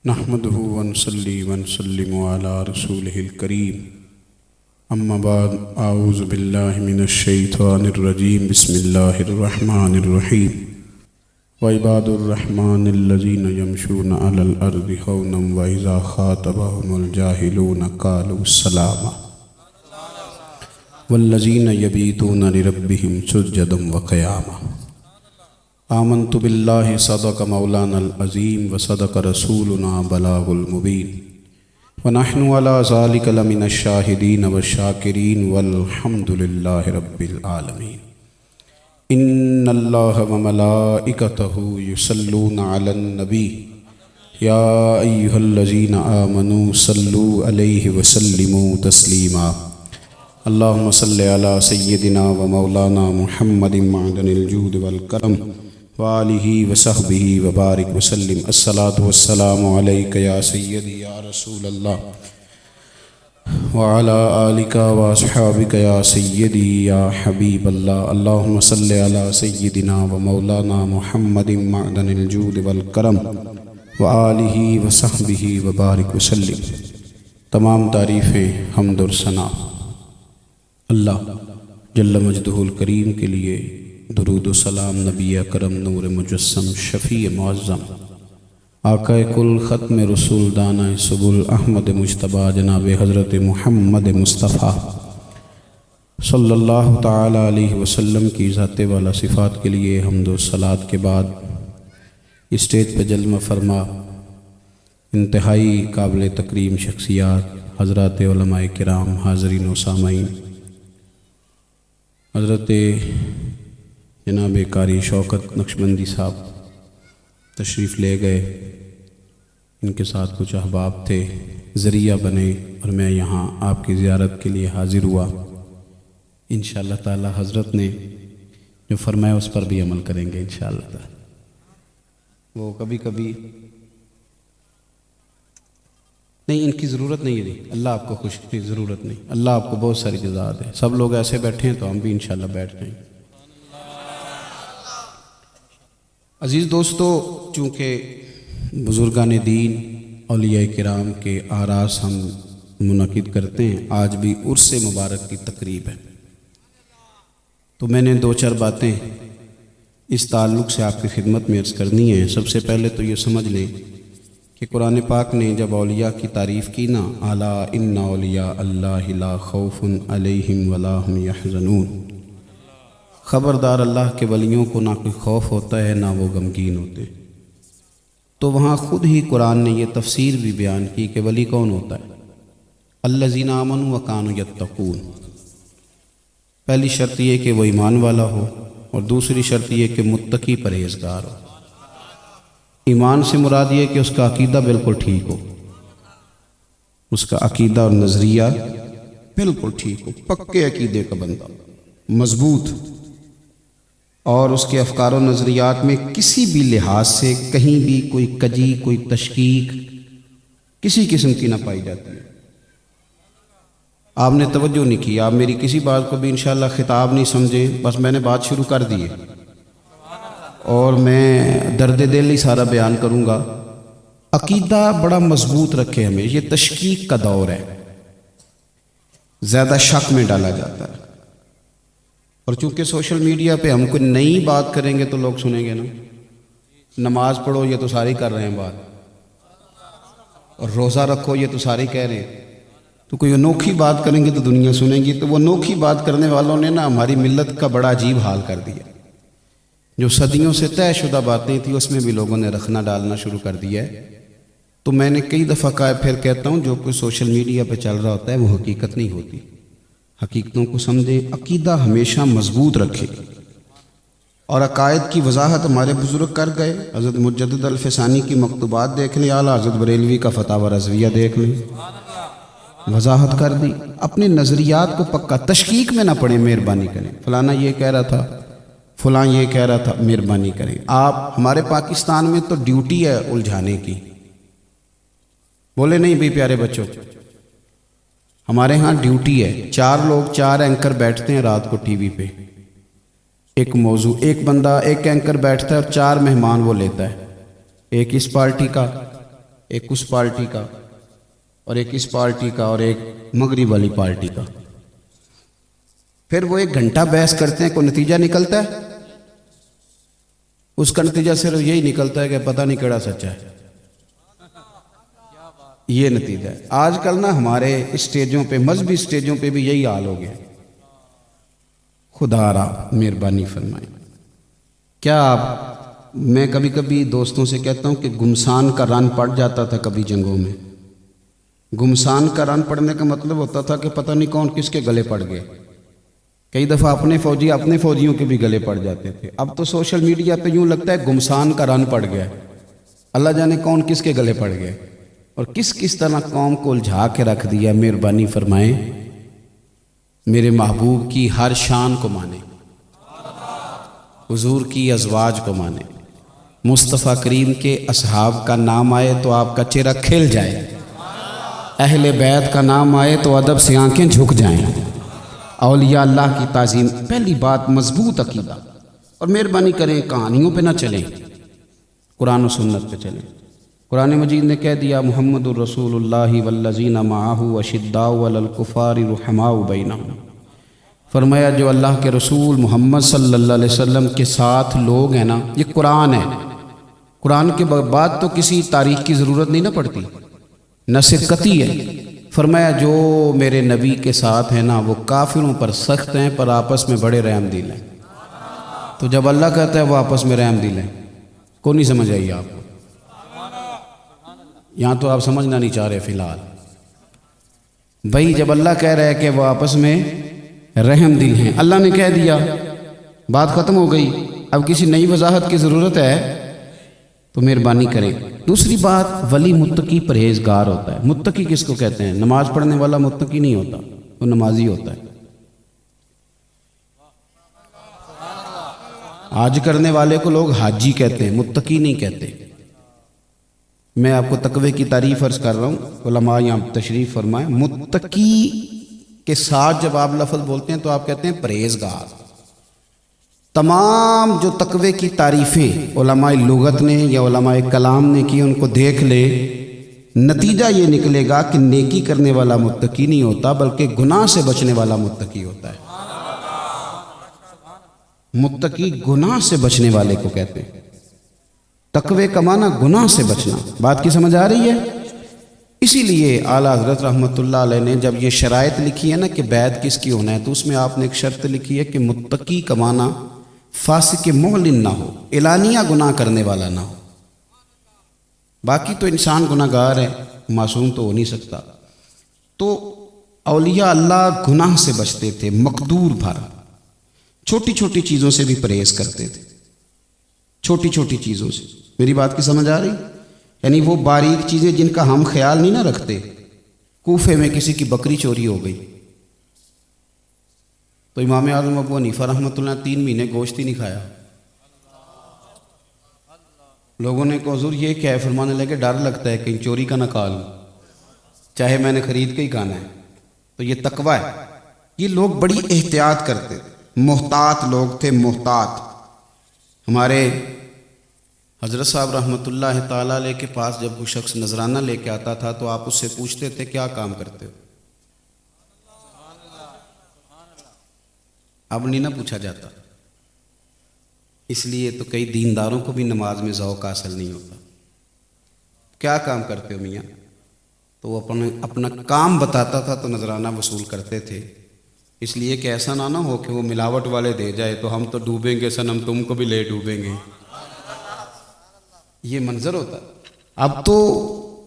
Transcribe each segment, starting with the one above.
نحمده ونصلي ونسلم على رسوله الكريم اما بعد اعوذ بالله من الشيطان الرجيم بسم الله الرحمن الرحيم وعباد الرحمن الذين يمشون على الارض هونا واذا خاطبهم الجاهلون قالوا سلاما والذين يبيتون لربهم سجدا وقياما آمنت بالله صدق مولانا العظيم وصدق رسولنا بلاغ المبين ونحن على ذلك لمن الشاهدين والشاكرين والحمد لله رب العالمين إن الله وملائكته يصلون على النبي يا أيها الذين آمنوا صلوا عليه وسلموا تسليما اللهم صل على سيدنا ومولانا محمد معدن الجود والكرم وآلہ وصحبہ وبارک وسلم الصلاۃ والسلام علیک یا سیدی یا رسول اللہ وعلی آلک واصحابک یا سیدی یا حبیب اللہ اللہم صلی علی سیدنا ومولانا محمد معدن الجود والکرم وآلہ وصحبہ وبارک وسلم۔ تمام تعریفیں حمد و ثنا اللہ جل مجدہ الکریم کے لیے، درود و سلام نبی اکرم نور مجسم شفیع معظم آقا کل ختم رسول دانہ سبل احمد مجتبیٰ جناب حضرت محمد مصطفیٰ صلی اللہ تعالی علیہ وسلم کی ذات والا صفات کے لیے حمد و صلات کے بعد اسٹیج پہ جلوہ فرما انتہائی قابل تکریم شخصیات حضرات علماء کرام، حاضرین و سامعین، حضرت جناب قاری شوکت نقشبندی صاحب تشریف لے گئے، ان کے ساتھ کچھ احباب تھے، ذریعہ بنے اور میں یہاں آپ کی زیارت کے لیے حاضر ہوا۔ انشاءاللہ تعالی حضرت نے جو فرمایا اس پر بھی عمل کریں گے انشاءاللہ تعالی۔ وہ کبھی کبھی نہیں، ان کی ضرورت نہیں ہے، اللہ آپ کو خوش کی ضرورت نہیں، اللہ آپ کو بہت ساری جزا دے۔ سب لوگ ایسے بیٹھے ہیں تو ہم بھی انشاءاللہ بیٹھ جائیں۔ عزیز دوستو، چونکہ بزرگان دین اولیاء کرام کے آراس ہم منعقد کرتے ہیں، آج بھی عرس مبارک کی تقریب ہے، تو میں نے دو چار باتیں اس تعلق سے آپ کی خدمت میں عرض کرنی ہیں۔ سب سے پہلے تو یہ سمجھ لیں کہ قرآن پاک نے جب اولیاء کی تعریف کی نا، الا ان اولیاء اللہ لا خوف علیہم ولا هم یحزنون، خبردار اللہ کے ولیوں کو نہ کوئی خوف ہوتا ہے نہ وہ غمگین ہوتے، تو وہاں خود ہی قرآن نے یہ تفسیر بھی بیان کی کہ ولی کون ہوتا ہے۔ الذین آمنوا وکانوا یتقون، پہلی شرط یہ کہ وہ ایمان والا ہو، اور دوسری شرط یہ کہ متقی پرہیزگار ہو۔ ایمان سے مراد یہ کہ اس کا عقیدہ بالکل ٹھیک ہو، اس کا عقیدہ اور نظریہ بالکل ٹھیک ہو، پکے عقیدے کا بندہ، مضبوط، اور اس کے افکار و نظریات میں کسی بھی لحاظ سے کہیں بھی کوئی کجی، کوئی تشکیک کسی قسم کی نہ پائی جاتی ہے۔ آپ نے توجہ نہیں کی، آپ میری کسی بات کو بھی انشاءاللہ خطاب نہیں سمجھیں، بس میں نے بات شروع کر دی ہے اور میں درد دل ہی سارا بیان کروں گا۔ عقیدہ بڑا مضبوط رکھے ہمیں، یہ تشکیک کا دور ہے، زیادہ شک میں ڈالا جاتا ہے، اور چونکہ سوشل میڈیا پہ ہم کوئی نئی بات کریں گے تو لوگ سنیں گے نا، نماز پڑھو یہ تو ساری کر رہے ہیں بات، اور روزہ رکھو یہ تو ساری کہہ رہے ہیں، تو کوئی انوکھی بات کریں گے تو دنیا سنیں گی۔ تو وہ انوکھی بات کرنے والوں نے نا ہماری ملت کا بڑا عجیب حال کر دیا، جو صدیوں سے طے شدہ باتیں تھیں اس میں بھی لوگوں نے رکھنا ڈالنا شروع کر دیا ہے۔ تو میں نے کئی دفعہ کہا، پھر کہتا ہوں، جو کوئی سوشل میڈیا پہ چل رہا ہوتا ہے وہ حقیقت نہیں ہوتی، حقیقتوں کو سمجھیں، عقیدہ ہمیشہ مضبوط رکھے، اور عقائد کی وضاحت ہمارے بزرگ کر گئے۔ حضرت مجدد الفسانی کی مکتوبات دیکھ لیں، اعلیٰ حضرت بریلوی کا فتاوی رضویہ دیکھ لیں، وضاحت کر دی۔ اپنے نظریات کو پکا، تشکیک میں نہ پڑیں، مہربانی کریں، فلانا یہ کہہ رہا تھا، فلاں یہ کہہ رہا تھا، مہربانی کریں۔ آپ، ہمارے پاکستان میں تو ڈیوٹی ہے الجھانے کی، بولے نہیں بھی پیارے بچوں، ہمارے ہاں ڈیوٹی ہے، 4 لوگ 4 اینکر بیٹھتے ہیں رات کو ٹی وی پہ، ایک موضوع، ایک بندہ ایک اینکر بیٹھتا ہے اور 4 مہمان وہ لیتا ہے، ایک اس پارٹی کا، ایک اس پارٹی کا اور ایک اس پارٹی کا اور ایک مغرب والی پارٹی کا، پھر وہ 1 گھنٹہ بحث کرتے ہیں، کوئی نتیجہ نکلتا ہے؟ اس کا نتیجہ صرف یہی نکلتا ہے کہ پتہ نہیں کیڑا سچا ہے، یہ نتیجہ ہے۔ آج کل نا ہمارے اسٹیجوں پہ، مذہبی اسٹیجوں پہ بھی یہی حال ہو گیا۔ خدا را مہربانی فرمائے۔ کیا آپ، میں کبھی کبھی دوستوں سے کہتا ہوں کہ گمسان کا رن پڑ جاتا تھا کبھی جنگوں میں۔ گمسان کا رن پڑنے کا مطلب ہوتا تھا کہ پتہ نہیں کون کس کے گلے پڑ گئے۔ کئی دفعہ اپنے فوجی اپنے فوجیوں کے بھی گلے پڑ جاتے تھے۔ اب تو سوشل میڈیا پہ یوں لگتا ہے گمسان کا رن پڑ گیا، اللہ جانے کون کس کے گلے پڑ گئے اور کس کس طرح قوم کو الجھا کے رکھ دیا۔ مہربانی فرمائیں، میرے محبوب کی ہر شان کو مانے، حضور کی ازواج کو مانے، مصطفیٰ کریم کے اصحاب کا نام آئے تو آپ کا چہرہ کھل جائے، اہل بیت کا نام آئے تو ادب سے آنکھیں جھک جائیں، اولیاء اللہ کی تعظیم۔ پہلی بات مضبوط عقیدہ، اور مہربانی کریں کہانیوں پہ نہ چلیں، قرآن و سنت پہ چلیں۔ قرآن مجید نے کہہ دیا محمد الرسول اللہ والذین معہ اشداء علی الکفار رحماء بینہم، فرمایا جو اللہ کے رسول محمد صلی اللہ علیہ وسلم کے ساتھ لوگ ہیں نا، یہ قرآن ہے، قرآن کے بعد تو کسی تاریخ کی ضرورت نہیں نہ پڑتی، نص قطعی ہے۔ فرمایا جو میرے نبی کے ساتھ ہیں نا وہ کافروں پر سخت ہیں پر آپس میں بڑے رحم دل ہیں۔ تو جب اللہ کہتا ہے وہ آپس میں رحم دل ہیں، کو نہیں سمجھ آئی آپ کو؟ یہاں تو آپ سمجھنا نہیں چاہ رہے فی الحال بھائی۔ جب اللہ کہہ رہا ہے کہ وہ آپس میں رحم دل ہیں، اللہ نے کہہ دیا، بات ختم ہو گئی، اب کسی نئی وضاحت کی ضرورت ہے تو مہربانی کریں۔ دوسری بات، ولی متقی پرہیزگار ہوتا ہے۔ متقی کس کو کہتے ہیں؟ نماز پڑھنے والا متقی نہیں ہوتا، وہ نمازی ہوتا ہے۔ حج کرنے والے کو لوگ حاجی کہتے ہیں، متقی نہیں کہتے۔ میں آپ کو تقوی کی تعریف عرض کر رہا ہوں، علماء یہاں تشریف فرمائیں۔ متقی کے ساتھ جب آپ لفظ بولتے ہیں تو آپ کہتے ہیں پرہیزگار۔ تمام جو تقوی کی تعریفیں علماء لغت نے یا علماء کلام نے کی ان کو دیکھ لے، نتیجہ یہ نکلے گا کہ نیکی کرنے والا متقی نہیں ہوتا بلکہ گناہ سے بچنے والا متقی ہوتا ہے۔ متقی گناہ سے بچنے والے کو کہتے ہیں۔ تقوی کا معنی گناہ سے بچنا۔ بات کی سمجھ آ رہی ہے؟ اسی لیے اعلیٰ حضرت رحمۃ اللہ علیہ نے جب یہ شرائط لکھی ہے نا کہ بیعت کس کی ہونا ہے، تو اس میں آپ نے ایک شرط لکھی ہے کہ متقی کا معنی فاسق معلن نہ ہو، اعلانیہ گناہ کرنے والا نہ ہو۔ باقی تو انسان گناہ گار ہے، معصوم تو ہو نہیں سکتا۔ تو اولیاء اللہ گناہ سے بچتے تھے، مقدور بھر، چھوٹی چھوٹی چیزوں سے بھی پرہیز کرتے تھے، چھوٹی چھوٹی چیزوں سے۔ میری بات کی سمجھ آ رہی؟ یعنی وہ باریک چیزیں جن کا ہم خیال نہیں نہ رکھتے۔ کوفے میں کسی کی بکری چوری ہو گئی تو امام اعظم ابو حنیفہ رحمۃ اللہ 3 مہینے گوشت ہی نہیں کھایا۔ لوگوں نے کہا حضور یہ کیا ہے؟ فرمانے لگے ڈر لگتا ہے کہیں چوری کا نہ کھا لوں، چاہے میں نے خرید کے ہی کھانا ہے۔ تو یہ تقویٰ ہے۔ یہ لوگ بڑی احتیاط کرتے تھے، محتاط لوگ تھے، محتاط۔ ہمارے حضرت صاحب رحمۃ اللہ تعالیٰ علیہ کے پاس جب کوئی شخص نذرانہ لے کے آتا تھا تو آپ اس سے پوچھتے تھے کیا کام کرتے ہو؟ اب نہیں نہ پوچھا جاتا، اس لیے تو کئی دینداروں کو بھی نماز میں ذوق حاصل نہیں ہوتا۔ کیا کام کرتے ہو میاں؟ تو وہ اپنا کام بتاتا تھا تو نذرانہ وصول کرتے تھے، اس لیے کہ ایسا نہ ہو کہ وہ ملاوٹ والے دے جائے تو ہم تو ڈوبیں گے صنم، تم کو بھی لے ڈوبیں گے، یہ منظر ہوتا۔ اب تو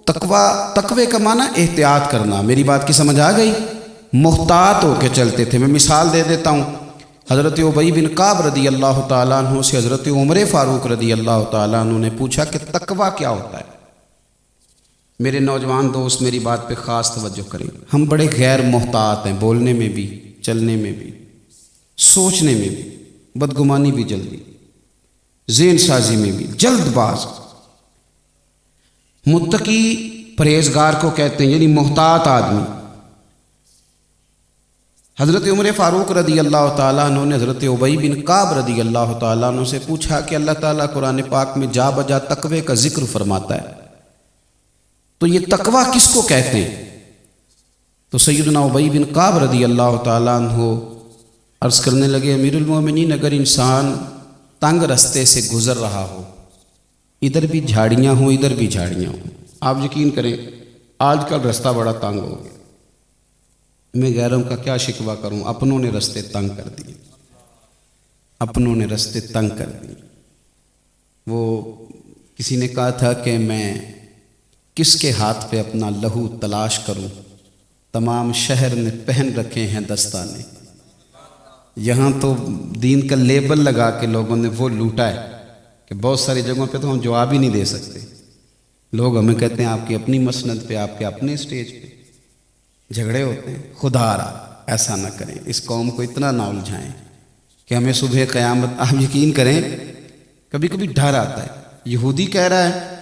تقوی کا معنی احتیاط کرنا۔ میری بات کی سمجھ آ گئی؟ محتاط ہو کے چلتے تھے۔ میں مثال دے دیتا ہوں، حضرت ابی بن کعب رضی اللہ تعالیٰ عنہ سے حضرت عمر فاروق رضی اللہ تعالیٰ عنہ نے پوچھا کہ تقوی کیا ہوتا ہے؟ میرے نوجوان دوست میری بات پہ خاص توجہ کریں۔ ہم بڑے غیر محتاط ہیں، بولنے میں بھی، چلنے میں بھی، سوچنے میں بھی، بدگمانی بھی جلدی، ذہن سازی میں بھی جلد باز۔ متقی پرہیزگار کو کہتے ہیں، یعنی محتاط آدمی۔ حضرت عمر فاروق رضی اللہ تعالیٰ عنہ نے حضرت ابی بن کعب رضی اللہ تعالیٰ عنہ سے پوچھا کہ اللہ تعالیٰ قرآن پاک میں جا بجا تقوی کا ذکر فرماتا ہے، تو یہ تقوی کس کو کہتے ہیں؟ تو سیدنا ابی بن کعب رضی اللہ تعالیٰ عنہ عرض کرنے لگے امیر المومنین اگر انسان تنگ رستے سے گزر رہا ہو، ادھر بھی جھاڑیاں ہوں ادھر بھی جھاڑیاں ہوں، آپ یقین کریں آج کل رستہ بڑا تنگ ہو گیا، میں غیروں کا کیا شکوہ کروں، اپنوں نے رستے تنگ کر دیے، اپنوں نے رستے تنگ کر دیے۔ وہ کسی نے کہا تھا کہ میں کس کے ہاتھ پہ اپنا لہو تلاش کروں، تمام شہر نے پہن رکھے ہیں دستانے، یہاں تو دین کا لیبل لگا کے لوگوں نے وہ لوٹا ہے کہ بہت ساری جگہوں پہ تو ہم جواب ہی نہیں دے سکتے، لوگ ہمیں کہتے ہیں آپ کی اپنی مسند پہ، آپ کے اپنے سٹیج پہ جھگڑے ہوتے ہیں۔ خدا را ایسا نہ کریں، اس قوم کو اتنا نہ الجھائیں کہ ہمیں صبح قیامت، آپ یقین کریں کبھی کبھی ڈر آتا ہے، یہودی کہہ رہا ہے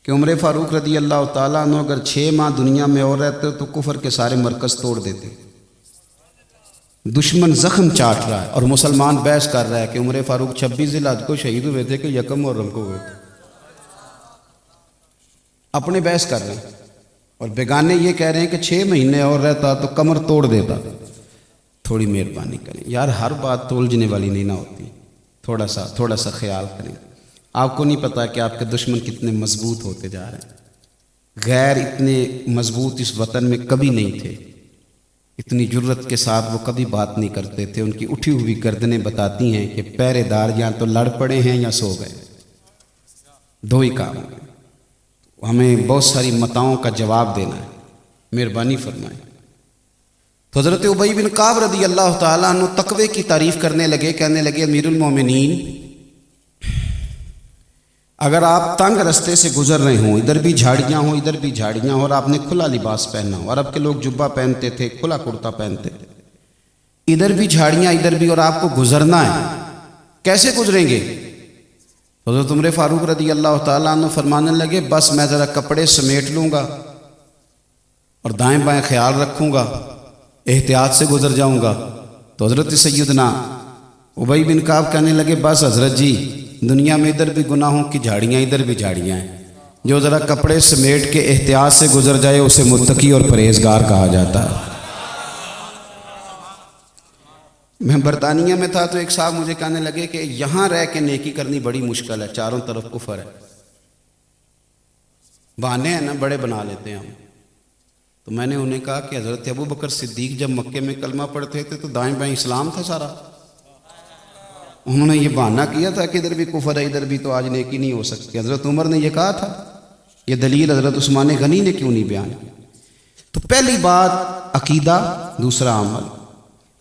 کہ عمر فاروق رضی اللہ تعالیٰ عنہ اگر 6 ماہ دنیا میں اور رہتے تو کفر کے سارے مرکز توڑ دیتے، دشمن زخم چاٹ رہا ہے اور مسلمان بحث کر رہا ہے کہ عمر فاروق 26 ذی الحجہ کو شہید ہوئے تھے کہ یکم محرم کو ہوئے تھے، اپنے بحث کر رہے ہیں، اور بیگانے یہ کہہ رہے ہیں کہ 6 مہینے اور رہتا تو کمر توڑ دیتا۔ تھوڑی مہربانی کریں یار، ہر بات تولجنے والی نہیں نہ ہوتی، تھوڑا سا خیال کریں۔ آپ کو نہیں پتا کہ آپ کے دشمن کتنے مضبوط ہوتے جا رہے ہیں، غیر اتنے مضبوط اس وطن میں کبھی نہیں تھے، اتنی جرت کے ساتھ وہ کبھی بات نہیں کرتے تھے، ان کی اٹھی ہوئی گردنیں بتاتی ہیں کہ پہرے دار یا تو لڑ پڑے ہیں یا سو گئے، دو ہی کام ہیں۔ ہمیں بہت ساری متاؤں کا جواب دینا ہے، مہربانی فرمائیں۔ تو حضرت ابی بن کعب رضی اللہ تعالیٰ عنہ تقوی کی تعریف کرنے لگے، کہنے لگے امیر المومنین اگر آپ تنگ رستے سے گزر رہے ہوں، ادھر بھی جھاڑیاں ہوں ادھر بھی جھاڑیاں ہوں، اور آپ نے کھلا لباس پہننا ہو، عرب کے لوگ جبہ پہنتے تھے، کھلا کرتا پہنتے تھے، ادھر بھی جھاڑیاں ادھر بھی، اور آپ کو گزرنا ہے، کیسے گزریں گے؟ حضرت عمر فاروق رضی اللہ تعالیٰ عنہ فرمانے لگے بس میں ذرا کپڑے سمیٹ لوں گا اور دائیں بائیں خیال رکھوں گا، احتیاط سے گزر جاؤں گا۔ تو حضرت سیدنا ابی بن کعب کہنے لگے بس حضرت جی، دنیا میں ادھر بھی گناہوں کی جھاڑیاں ادھر بھی جھاڑیاں ہیں، جو ذرا کپڑے سمیٹ کے احتیاط سے گزر جائے اسے متقی اور پرہیزگار کہا جاتا ہے۔ میں برطانیہ میں تھا تو ایک صاحب مجھے کہنے لگے کہ یہاں رہ کے نیکی کرنی بڑی مشکل ہے، چاروں طرف کفر ہے، بہانے ہیں نا بڑے بنا لیتے ہیں ہم۔ تو میں نے انہیں کہا کہ حضرت ابو بکر صدیق جب مکے میں کلمہ پڑھتے تھے تو دائیں بائیں اسلام تھا سارا، انہوں نے یہ بہانہ کیا تھا کہ ادھر بھی کفر ہے ادھر بھی تو آج نیکی نہیں ہو سکتی۔ حضرت عمر نے یہ کہا تھا، یہ دلیل حضرت عثمان غنی نے کیوں نہیں بیان کی؟ تو پہلی بات عقیدہ، دوسرا عمل،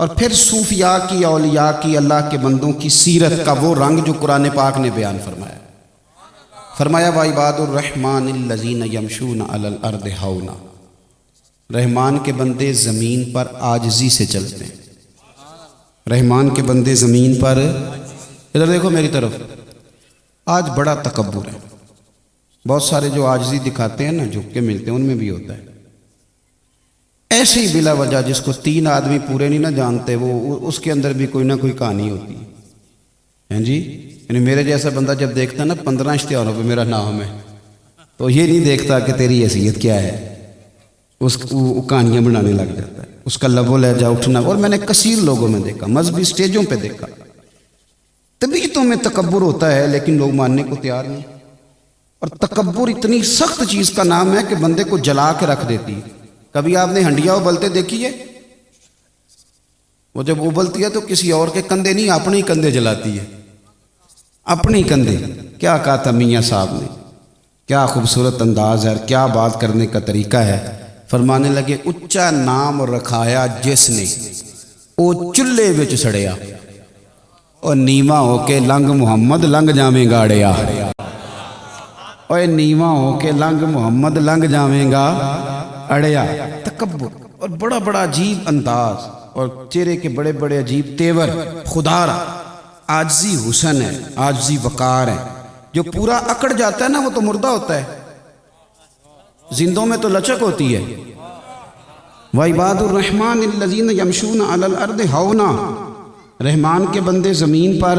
اور پھر صوفیاء کی، اولیاء کی، اللہ کے بندوں کی سیرت کا وہ رنگ جو قرآن پاک نے بیان فرمایا۔ فرمایا وَعِبَادُ الرَّحْمَٰنِ الَّذِينَ يَمْشُونَ عَلَى الْأَرْضِ هَوْنًا، رحمان کے بندے زمین پر عاجزی سے چلتے ہیں، رحمان کے بندے زمین پر، ادھر دیکھو میری طرف، آج بڑا تکبر ہے، بہت سارے جو عاجزی دکھاتے ہیں نا، جھک کے ملتے ہیں، ان میں بھی ہوتا ہے ایسے ہی بلا وجہ، جس کو 3 آدمی پورے نہیں نہ جانتے وہ اس کے اندر بھی کوئی نہ کوئی کہانی ہوتی ہے جی۔ یعنی میرے جیسا بندہ جب دیکھتا ہے نا 15 اشتہاروں پہ میرا نام ہے تو یہ نہیں دیکھتا کہ تیری حیثیت کیا ہے، اس کو کہانیاں بنانے لگ جاتا ہے، اس کا لب و لہجہ اٹھنا، اور میں نے کثیر لوگوں میں دیکھا، مذہبی سٹیجوں پہ دیکھا، طبیعتوں میں تکبر ہوتا ہے لیکن لوگ ماننے کو تیار نہیں، اور تکبر اتنی سخت چیز کا نام ہے کہ بندے کو جلا کے رکھ دیتی ہے۔ کبھی آپ نے ہنڈیا ابلتے دیکھی ہے؟ وہ جب ابلتی ہے تو کسی اور کے کندھے نہیں، اپنے ہی کندھے جلاتی ہے، اپنے ہی کندھے۔ کیا کہا تھا میاں صاحب نے، کیا خوبصورت انداز ہے، کیا بات کرنے کا طریقہ ہے۔ فرمانے لگے اچا نام رکھایا جس نے او چلے وچ سڑیا، اور نیواں ہو کے لنگ محمد لنگ جاویں گا اڑیا، اوے نیواں ہو کے لنگ محمد لنگ جاویں گا اڑیا۔ تکبر اور بڑا بڑا عجیب انداز اور چہرے کے بڑے بڑے عجیب تیور، خدا را عاجزی حسن ہے، عاجزی وقار ہے۔ جو پورا اکڑ جاتا ہے نا وہ تو مردہ ہوتا ہے، زندوں میں تو لچک ہوتی ہے۔ وَعِبَادُ الرَّحْمَٰنِ الَّذِينَ يَمْشُونَ عَلَى الْأَرْضِ هَوْنًا، رحمان کے بندے زمین پر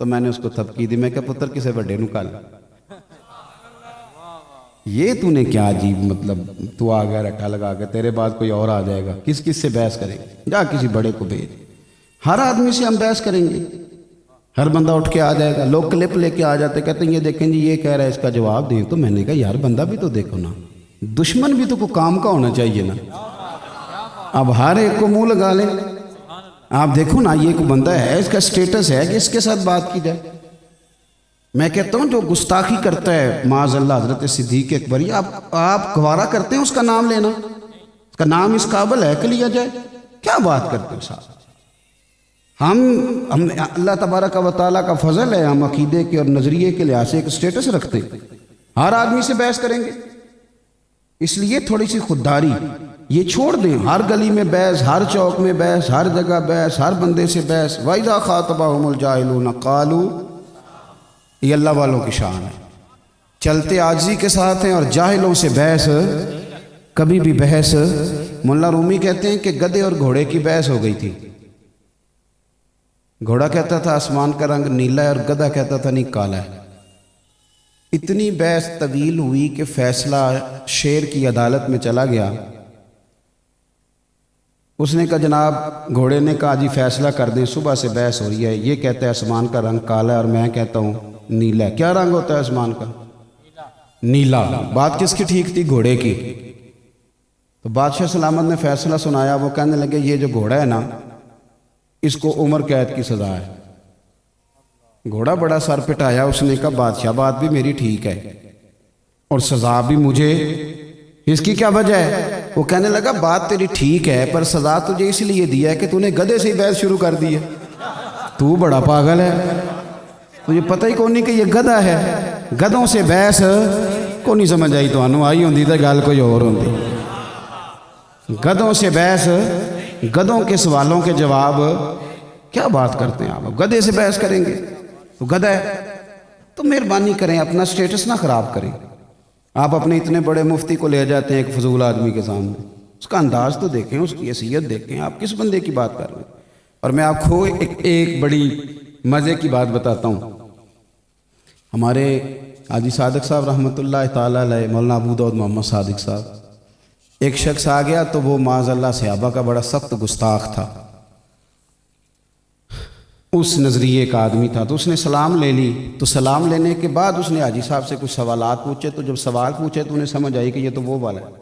تو میں نے اس کو تھپکی دی، میں کہا پتر کسے بڑے نو کل یہ تو نے کیا عجیب مطلب تو آ گیا رٹا لگا کے، تیرے بعد کوئی اور آ جائے گا، کس کس سے بحث کریں گے، جا کسی بڑے کو بھیج۔ ہر آدمی سے ہم بحث کریں گے، ہر بندہ اٹھ کے آ جائے گا، لوگ کلپ لے کے آ جاتے کہتے ہیں یہ دیکھیں جی یہ کہہ رہا ہے اس کا جواب دیں، تو میں نے کہا یار بندہ بھی تو دیکھو نا، دشمن بھی تو کوئی کام کا ہونا چاہیے نا، اب ہر ایک کو منہ لگا لیں۔ آپ دیکھو نا یہ کوئی بندہ ہے، اس کا سٹیٹس ہے کہ اس کے ساتھ بات کی جائے۔ میں کہتا ہوں جو گستاخی کرتا ہے معاذ اللہ حضرت صدیق اکبری، آپ گوارا کرتے ہیں اس کا نام لینا، اس کا نام اس قابل ہے کہ لیا جائے؟ کیا بات کرتے ہو صاحب؟ ہم اللہ تبارک و تعالیٰ کا فضل ہے، ہم عقیدے کے اور نظریے کے لحاظ سے ایک سٹیٹس رکھتے ہیں، ہر آدمی سے بحث کریں گے، اس لیے تھوڑی سی خودداری یہ چھوڑ دیں۔ ہر گلی میں بحث، ہر چوک میں بحث، ہر جگہ بحث، ہر بندے سے بحث۔ وَإِذَا خَاطَبَهُمُ الْجَاهِلُونَ قَالُوا، یہ اللہ والوں کی شان ہے، چلتے عاجزی کے ساتھ ہیں، اور جاہلوں سے بحث کبھی بھی بحث۔ مولا رومی کہتے ہیں کہ گدھے اور گھوڑے کی بحث ہو گئی تھی، گھوڑا کہتا تھا آسمان کا رنگ نیلا ہے اور گدھا کہتا تھا نہیں کالا ہے۔ اتنی بحث طویل ہوئی کہ فیصلہ شیر کی عدالت میں چلا گیا۔ اس نے کہا جناب، گھوڑے نے کہا جی فیصلہ کر دیں، صبح سے بحث ہو رہی ہے، یہ کہتا ہے آسمان کا رنگ کالا ہے اور میں کہتا ہوں نیلا ہے، کیا رنگ ہوتا ہے آسمان کا؟ نیلا۔ بات کس کی ٹھیک تھی؟ گھوڑے کی۔ تو بادشاہ سلامت نے فیصلہ سنایا، وہ کہنے لگے یہ جو گھوڑا ہے نا اس کو عمر قید کی سزا ہے۔ گھوڑا بڑا سر پٹایا، اس نے کہا بادشاہ بات بھی میری ٹھیک ہے اور سزا بھی مجھے، اس کی کیا وجہ ہے؟ وہ کہنے لگا بات تیری ٹھیک ہے پر سزا تجھے اس لیے دیا ہے کہ تو نے گدھے سے ہی بحث شروع کر دی ہے، تو بڑا پاگل ہے، تجھے پتہ ہی کون نہیں کہ یہ گدھا ہے، گدھوں سے بحث کو نہیں سمجھ آئی، تو انو آئی ہوندی تو گل کوئی اور ہوندی۔ گدھوں سے بحث، گدھوں کے سوالوں کے جواب، کیا بات کرتے ہیں آپ؟ گدھے سے بحث کریں گے تو گدھا ہے، تو مہربانی کریں اپنا سٹیٹس نہ خراب کریں۔ آپ اپنے اتنے بڑے مفتی کو لے جاتے ہیں ایک فضول آدمی کے سامنے، اس کا انداز تو دیکھیں، اس کی حیثیت دیکھیں، آپ کس بندے کی بات کر رہے ہیں۔ اور میں آپ کو ایک بڑی مزے کی بات بتاتا ہوں۔ ہمارے حاجی صادق صاحب رحمۃ اللہ تعالیٰ علیہ، مولانا ابو داؤد محمد صادق صاحب، ایک شخص آ گیا تو وہ معاذ اللہ صحابہ کا بڑا سخت گستاخ تھا، اس نظریے کا آدمی تھا، تو اس نے سلام لے لی، تو سلام لینے کے بعد اس نے حاجی صاحب سے کچھ سوالات پوچھے، تو جب سوال پوچھے تو انہیں سمجھ آئی کہ یہ تو وہ والا ہے،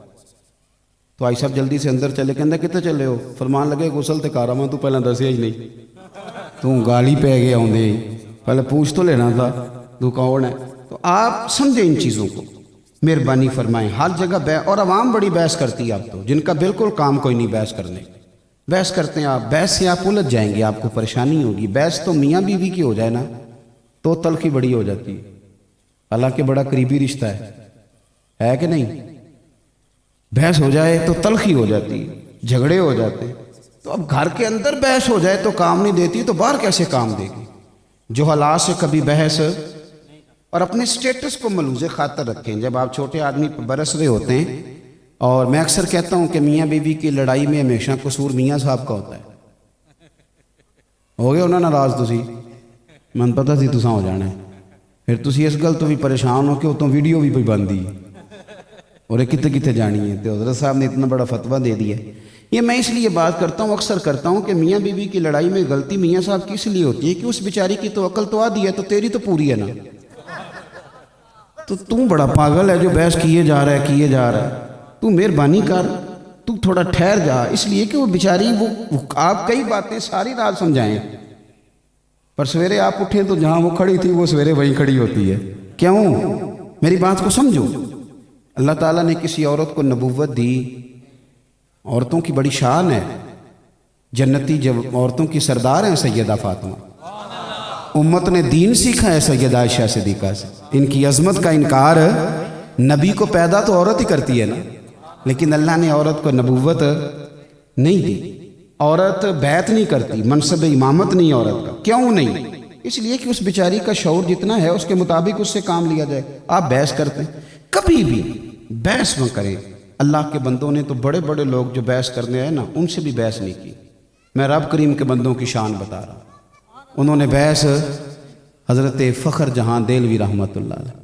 تو حاجی صاحب جلدی سے اندر چلے، کہندے کتے چلے ہو؟ فرمان لگے غسل تے کارا میں تو پہلے دسیا ہی نہیں، تو گالی پہ گیا ہوندے، پہلے پوچھ تو لینا تھا تو کون ہے۔ تو آپ سمجھیں ان چیزوں کو، مہربانی فرمائیں۔ ہر جگہ اور عوام بڑی بحث کرتی ہے اب تو، جن کا بالکل کام کوئی نہیں بحث کرنے، بحث کرتے ہیں آپ، بحث سے آپ الجھ جائیں گے، آپ کو پریشانی ہوگی۔ بحث تو میاں بیوی کی ہو جائے نا تو تلخی بڑی ہو جاتی ہے، حالانکہ بڑا قریبی رشتہ ہے کہ نہیں؟ بحث ہو جائے تو تلخی ہو جاتی ہے، جھگڑے ہو جاتے ہیں۔ تو اب گھر کے اندر بحث ہو جائے تو کام نہیں دیتی، تو باہر کیسے کام دے گی؟ جو حالات سے کبھی بحث، اور اپنے سٹیٹس کو ملوز خاطر رکھیں۔ جب آپ چھوٹے آدمی پر برس رہے ہوتے ہیں، اور میں اکثر کہتا ہوں کہ میاں بیوی کی لڑائی میں ہمیشہ قصور میاں صاحب کا ہوتا ہے۔ ہو گئے انہوں ناراض تسی؟ من پتا سی تساں ہو جانا ہے، پھر تسی اس گل تو بھی پریشان ہو کہ اتوں ویڈیو بھی پہ بندی اور یہ کتے کتے جانی ہے، تو حضرت صاحب نے اتنا بڑا فتویٰ دے دیا۔ یہ میں اس لیے بات کرتا ہوں، اکثر کرتا ہوں کہ میاں بیوی کی لڑائی میں غلطی میاں صاحب کی اس لیے ہوتی ہے کہ اس بیچاری کی تو عقل تو آدھی ہے، تو تیری تو پوری ہے نا، تو بڑا پاگل ہے جو بحث کیے جا رہا ہے، تو مہربانی کر، تو تھوڑا ٹھہر جا، اس لیے کہ وہ بیچاری وہ آپ کئی باتیں ساری رات سمجھائیں، پر سویرے آپ اٹھیں تو جہاں وہ کھڑی تھی وہ سویرے وہیں کھڑی ہوتی ہے۔ کیوں؟ میری بات کو سمجھو۔ اللہ تعالیٰ نے کسی عورت کو نبوت دی، عورتوں کی بڑی شان ہے، جنتی جب عورتوں کی سردار ہیں سیدہ فاطمہ، امت نے دین سیکھا ہے سیدہ عائشہ صدیقہ سے، ان کی عظمت کا انکار نبی کو پیدا تو عورت ہی کرتی ہے نا، لیکن اللہ نے عورت کو نبوت نہیں دی، عورت بیعت نہیں کرتی، منصب امامت نہیں عورت کا۔ کیوں نہیں؟ اس لیے کہ اس بیچاری کا شعور جتنا ہے اس کے مطابق اس سے کام لیا جائے۔ آپ بحث کرتے ہیں، کبھی بھی بحث نہ کریں۔ اللہ کے بندوں نے تو بڑے بڑے لوگ جو بحث کرنے آئے نا، ان سے بھی بحث نہیں کی۔ میں رب کریم کے بندوں کی شان بتا رہا ہوں، انہوں نے بحث حضرت فخر جہاں دہلوی رحمۃ اللہ علیہ،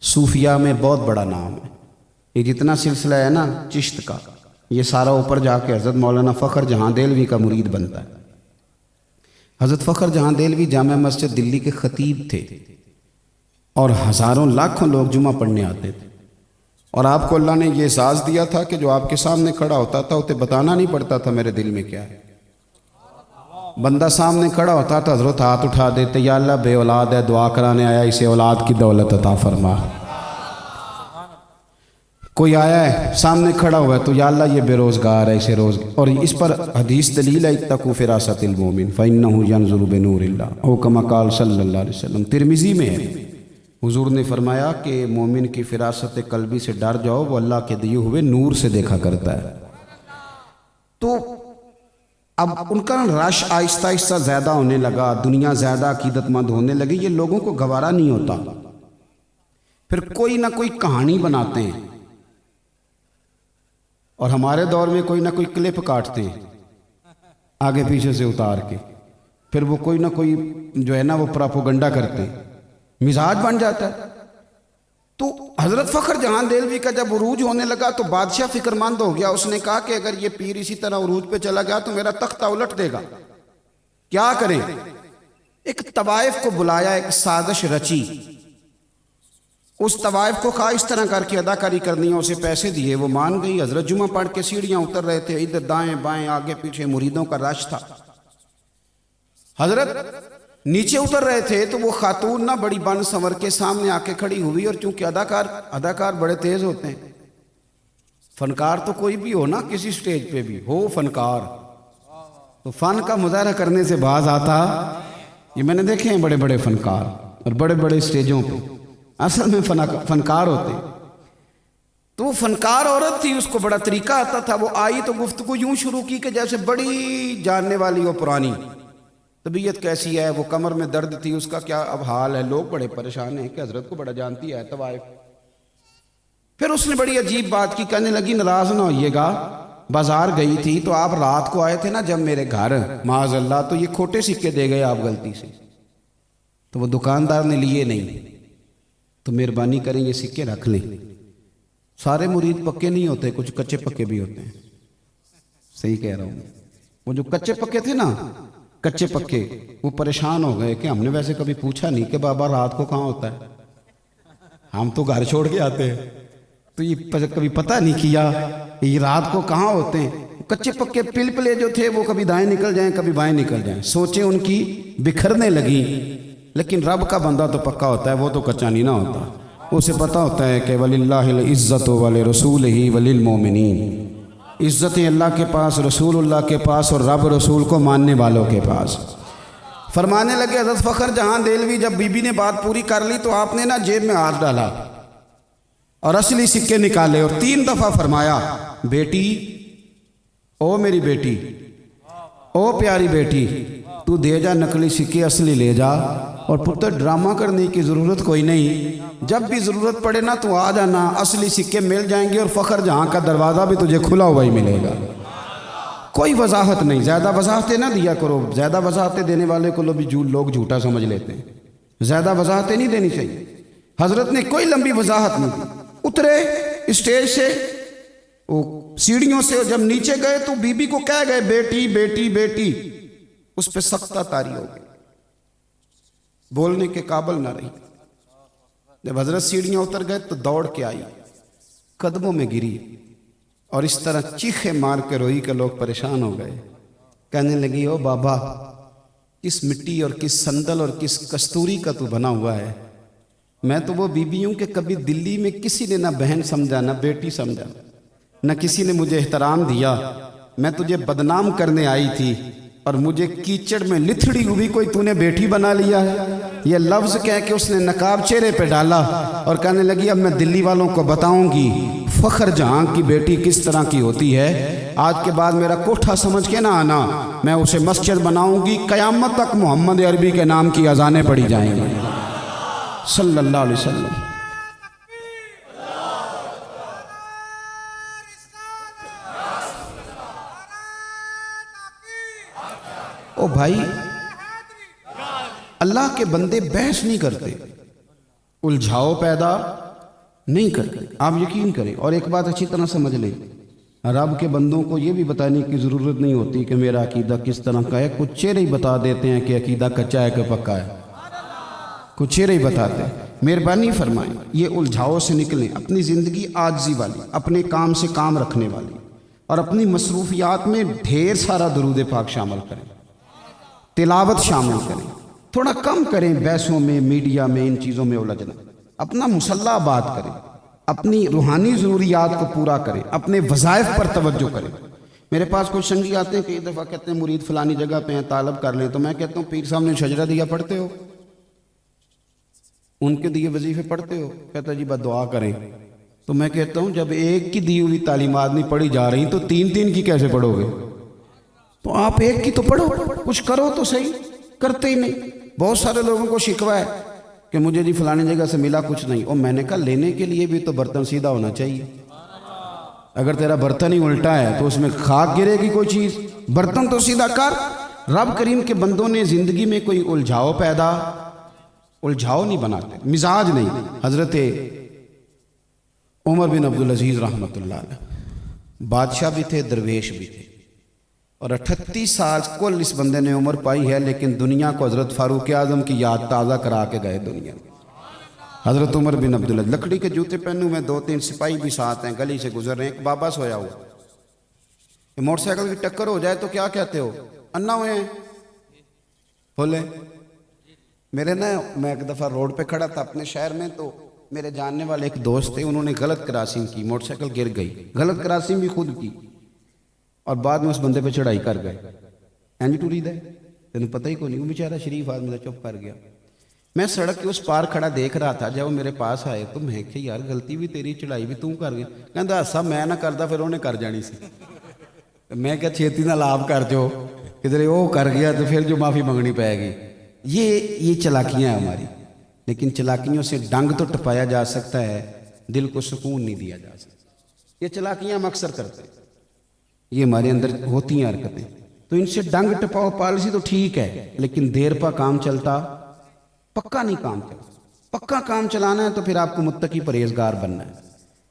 صوفیہ میں بہت بڑا نام ہے۔ یہ جتنا سلسلہ ہے نا چشت کا، یہ سارا اوپر جا کے حضرت مولانا فخر جہاں دہلوی کا مرید بنتا ہے۔ حضرت فخر جہاں دہلوی جامع مسجد دلی کے خطیب تھے اور ہزاروں لاکھوں لوگ جمعہ پڑھنے آتے تھے، اور آپ کو اللہ نے یہ اعزاز دیا تھا کہ جو آپ کے سامنے کھڑا ہوتا تھا اسے بتانا نہیں پڑتا تھا میرے دل میں کیا ہے۔ بندہ سامنے کھڑا ہوتا تھا، حضرت ہاتھ اٹھا دیتے، یا اللہ بے اولاد ہے، دعا کرانے آیا، اسے اولاد کی دولت عطا فرما۔ کوئی آیا ہے سامنے کھڑا ہوا ہے تو یا اللہ یہ بے روزگار ہے، اسے روزگار، اور اس پر حدیث دلیل ہے اتقوا فراست المومن فإنہ ینظر بنور اللہ، او کما قال صلی اللہ علیہ وسلم، ترمذی میں ہے۔ حضور نے فرمایا کہ مومن کی فراست قلبی سے ڈر جاؤ، وہ اللہ کے دیے ہوئے نور سے دیکھا کرتا ہے۔ تو اب ان کا رش آہستہ آہستہ زیادہ ہونے لگا، دنیا زیادہ عقیدت مند ہونے لگی، یہ لوگوں کو گوارا نہیں ہوتا، پھر کوئی نہ کوئی کہانی بناتے ہیں، اور ہمارے دور میں کوئی نہ کوئی کلپ کاٹتے ہیں آگے پیچھے سے اتار کے، پھر وہ کوئی نہ کوئی جو ہے نا وہ پراپوگنڈا کرتے ہیں، مزاج بن جاتا ہے۔ تو حضرت فخر جہاں دہلوی کا جب عروج ہونے لگا تو بادشاہ فکر مند ہو گیا، اس نے کہا کہ اگر یہ پیر اسی طرح عروج پہ چلا گیا تو میرا تختہ الٹ دے گا، کیا کریں؟ ایک طوائف کو بلایا، ایک سازش رچی، اس طوائف کو کہا اس طرح کر کے اداکاری کرنی ہے، اسے پیسے دیے، وہ مان گئی۔ حضرت جمعہ پڑھ کے سیڑھیاں اتر رہے تھے، ادھر دائیں بائیں آگے پیچھے مریدوں کا رش تھا۔ حضرت نیچے اتر رہے تھے تو وہ خاتون نہ بڑی بن سنور کے سامنے آ کے کھڑی ہوئی، اور چونکہ اداکار بڑے تیز ہوتے ہیں، فنکار تو کوئی بھی ہو نا، کسی سٹیج پہ بھی ہو فنکار، تو فن کا مظاہرہ کرنے سے باز آتا، یہ میں نے دیکھے ہیں بڑے بڑے فنکار اور بڑے بڑے سٹیجوں پہ اصل میں فنکار ہوتے۔ تو وہ فنکار عورت تھی، اس کو بڑا طریقہ آتا تھا، وہ آئی تو گفتگو یوں شروع کی کہ جیسے بڑی جاننے والی ہو پرانی، طبیعت کیسی ہے، وہ کمر میں درد تھی، اس کا کیا اب حال ہے، لوگ بڑے پریشان ہیں کہ حضرت کو بڑا جانتی ہے طوائف۔ پھر اس نے بڑی عجیب بات کی، کہنے لگی ناراض نہ ہوئیے گا، بازار گئی تھی تو آپ رات کو آئے تھے نا جب میرے گھر، معاذ اللہ، تو یہ کھوٹے سکے دے گئے آپ غلطی سے، تو وہ دکاندار نے لیے نہیں، تو مہربانی کریں یہ سکے رکھ لیں۔ سارے مرید پکے نہیں ہوتے، کچھ کچے پکے بھی ہوتے ہیں، صحیح کہہ رہا ہوں۔ وہ جو کچے پکے تھے نا، کچے پکے، وہ پریشان ہو گئے کہ ہم نے ویسے کبھی پوچھا نہیں کہ بابا رات کو کہاں ہوتا ہے، ہم تو گھر چھوڑ کے آتے ہیں، تو یہ کبھی پتہ نہیں کیا یہ رات کو کہاں ہوتے ہیں۔ کچے پکے پلپلے جو تھے وہ کبھی دائیں نکل جائیں کبھی بائیں نکل جائیں، سوچیں ان کی بکھرنے لگیں، لیکن رب کا بندہ تو پکا ہوتا ہے، وہ تو کچا نہیں نہ ہوتا، اسے پتہ ہوتا ہے کہ وَلِلَّهِ الْعِزَّةُ وَلِرَسُولِهِ وَلِلْمُؤْمِنِينَ، عزتیں اللہ کے پاس، رسول اللہ کے پاس، اور رب رسول کو ماننے والوں کے پاس۔ فرمانے لگے حضرت فخر جہاں دہلوی، جب بی بی نے بات پوری کر لی تو آپ نے نا جیب میں ہاتھ ڈالا اور اصلی سکے نکالے، اور 3 دفعہ فرمایا، بیٹی، او میری بیٹی، او پیاری بیٹی، تو دے جا نقلی سکے، اصلی لے جا، اور پتر ڈرامہ کرنے کی ضرورت کوئی نہیں، جب بھی ضرورت پڑے نا تو آ جانا، اصلی سکے مل جائیں گے، اور فخر جہاں کا دروازہ بھی تجھے کھلا ہوا ہی ملے گا۔ کوئی وضاحت نہیں، زیادہ وضاحتیں نہ دیا کرو، زیادہ وضاحتیں دینے والے کو لوگ جھوٹا سمجھ لیتے ہیں، زیادہ وضاحتیں نہیں دینی چاہیے۔ حضرت نے کوئی لمبی وضاحت نہیں دی، اترے اسٹیج سے، وہ سیڑھیوں سے جب نیچے گئے تو بی بی کو کہہ گئے، بیٹی بیٹی بیٹی، اس پہ سختہ طاری ہو گئی، بولنے کے قابل نہ رہی۔ جب حضرت سیڑھیاں اتر گئے تو دوڑ کے آئی، قدموں میں گری، اور اس طرح چیخے مار کے روئی کہ لوگ پریشان ہو گئے، کہنے لگی، او بابا، کس مٹی اور کس سندل اور کس کستوری کا تو بنا ہوا ہے، میں تو وہ بیوی ہوں کہ کبھی دلی میں کسی نے نہ بہن سمجھا نہ بیٹی سمجھا، نہ کسی نے مجھے احترام دیا، میں تجھے بدنام کرنے آئی تھی، اور مجھے کیچڑ میں لتھڑی ہوئی کوئی تو نے بیٹی بنا لیا ہے۔ یہ لفظ کہہ کے اس نے نقاب چہرے پہ ڈالا اور کہنے لگی، اب میں دلی والوں کو بتاؤں گی فخر جہاں کی بیٹی کس طرح کی ہوتی ہے، آج کے بعد میرا کوٹھا سمجھ کے نہ آنا، میں اسے مسجد بناؤں گی، قیامت تک محمد عربی کے نام کی اذانیں پڑھی جائیں گی، صلی اللہ علیہ وسلم۔ او بھائی، اللہ کے بندے بحث نہیں کرتے، الجھاؤ پیدا نہیں کرتے، آپ یقین کریں۔ اور ایک بات اچھی طرح سمجھ لیں، رب کے بندوں کو یہ بھی بتانے کی ضرورت نہیں ہوتی کہ میرا عقیدہ کس طرح کا ہے، کچھ چہرے ہی بتا دیتے ہیں کہ عقیدہ کچا ہے کہ پکا ہے، کچھ چہرے ہی بتاتے ہیں۔ مہربانی فرمائیں یہ الجھاؤ سے نکلیں، اپنی زندگی عاجزی والی، اپنے کام سے کام رکھنے والی، اور اپنی مصروفیات میں ڈھیر سارا درود پاک شامل کریں، تلاوت شامل کریں، تھوڑا کم کریں بحثوں میں، میڈیا میں، ان چیزوں میں الجھنا، اپنا مسلح آباد کریں، اپنی روحانی ضروریات کو پورا کریں، اپنے وظائف پر توجہ کریں۔ میرے پاس کچھ سنگی آتے ہیں، کئی دفعہ کہتے ہیں مرید فلانی جگہ پہ ہیں، طالب کر لیں، تو میں کہتا ہوں پیر صاحب نے شجرہ دیا پڑھتے ہو؟ ان کے دیے وظیفے پڑھتے ہو؟ کہتا جی بس دعا کریں۔ تو میں کہتا ہوں جب ایک کی دی ہوئی تعلیمات نہیں پڑھی جا رہی تو تین تین کی کیسے پڑھو گے؟ تو آپ ایک کی تو پڑھو، کچھ کرو تو صحیح، کرتے ہی نہیں۔ بہت سارے لوگوں کو شکوہ ہے کہ مجھے جی فلانی جگہ سے ملا کچھ نہیں، اور میں نے کہا لینے کے لیے بھی تو برتن سیدھا ہونا چاہیے۔ اگر تیرا برتن ہی الٹا ہے تو اس میں خاک گرے گی کوئی چیز؟ برتن تو سیدھا کر۔ رب کریم کے بندوں نے زندگی میں کوئی الجھاؤ نہیں بناتے، مزاج نہیں۔ حضرت عمر بن عبدالعزیز رحمۃ اللہ علیہ بادشاہ بھی تھے، درویش بھی تھے، اور 38 سال کل اس بندے نے عمر پائی ہے، لیکن دنیا کو حضرت فاروق اعظم کی یاد تازہ کرا کے گئے دنیا میں۔ حضرت عمر بن عبدالعزیز لکڑی کے جوتے پہنے ہوئے، 2-3 سپاہی بھی ساتھ ہیں، گلی سے گزر رہے ہیں، ایک بابا سویا ہوا، موٹر سائیکل کی ٹکر ہو جائے تو کیا کہتے ہو؟ انا ہوئے ہیں بولے میرے نا، میں ایک دفعہ روڈ پہ کھڑا تھا اپنے شہر میں، تو میرے جاننے والے ایک دوست تھے، انہوں نے غلط کراسنگ کی، موٹر سائیکل گر گئی، غلط کراسنگ بھی خود کی، اور بعد میں اس بندے پہ چڑھائی کر گئے۔ اینج ٹورید ہے تینوں پتہ ہی کوئی نہیں، وہ بیچارہ شریف آدمی تھا، چپ کر گیا۔ میں سڑک کے اس پار کھڑا دیکھ رہا تھا، جب وہ میرے پاس آئے تو میں کہ یار غلطی بھی تیری، چڑھائی بھی توں کر گیا۔ کہندا ایسا میں نہ کردا پھر انہیں کر جانی سی۔ میں کہ چھیتی نہ لاپ کر جو، کدھر وہ کر گیا تو پھر جو معافی منگنی پائے گی۔ یہ چلاکیاں ہیں ہماری، لیکن چلاکیوں سے ڈنگ تو ٹپایا جا سکتا ہے، دل کو سکون نہیں دیا جا سکتا۔ یہ چلاکیاں ہم اکثر کرتے ہیں، یہ ہمارے اندر ہوتی ہیں حرکتیں، تو ان سے ڈنگ ٹپاؤ پالیسی تو ٹھیک ہے، لیکن دیر پا کام چلتا، پکا نہیں کام چلتا۔ پکا کام چلانا ہے تو پھر آپ کو متقی پرہیزگار بننا ہے،